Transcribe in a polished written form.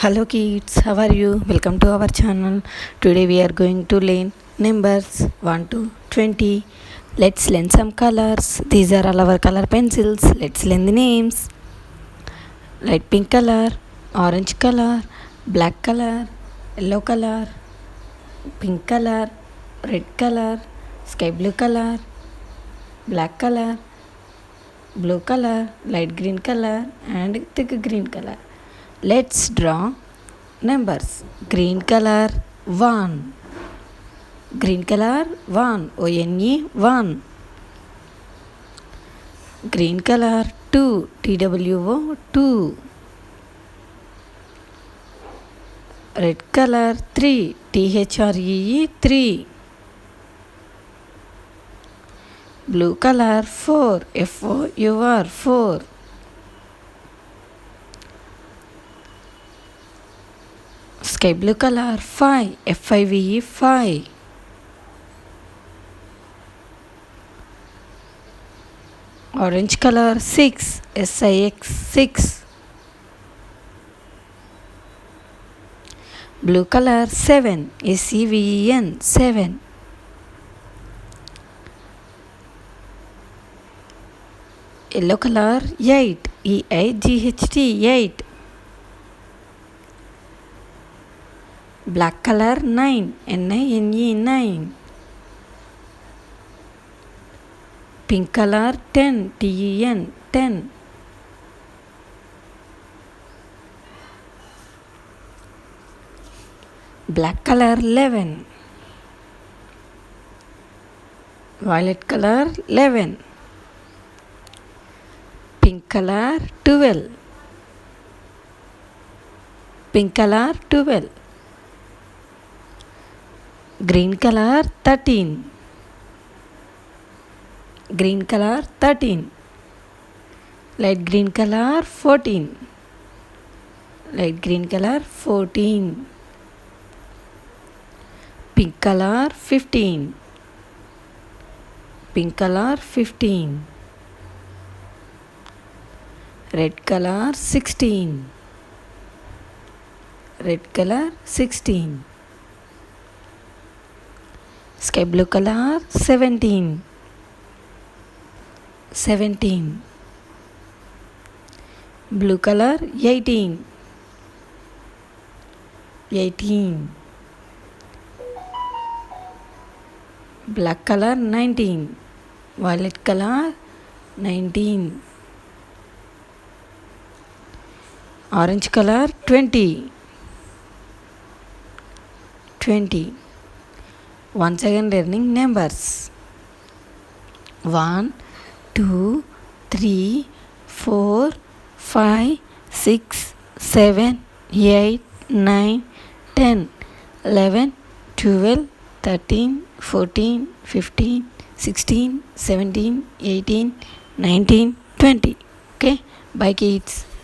Hello kids, how are you? Welcome to our channel. Today we are going to learn numbers 1 to 20. Let's learn some colors. These are all our color pencils. Let's learn the names. Light pink color, orange color, black color, yellow color, pink color, red color, sky blue color, black color, blue color, light green color and thick green color. Let's draw numbers. Green color 1. Green color 1. O-N-E 1. Green color 2. T-W-O 2. Red color 3. T-H-R-E-E 3. Blue color 4. F-O-U-R 4. Sky blue color 5. F-I-V-E 5. Orange color 6. S-I-X 6. Blue color 7. S-E-V-E-N 7. Yellow color 8. E-I-G-H-T 8. Black color 9. N-I-N-E 9. Pink color 10. T-E-N 10. Black color 11. Violet color 11. Pink color 12. Pink color 12. Green color 13. Green color 13. Light green color 14. Light green color 14. Pink color 15. Pink color 15. Red color 16. Red color 16. Sky blue color 17. 17. Blue color 18. 18. Black color 19. Violet color 19. Orange color 20. 20. Once again learning numbers. 1, 2, 3, 4, 5, 6, 7, 8, 9, 10, 11, 12, 13, 14, 15, 16, 17, 18, 19, 20. Okay, bye kids.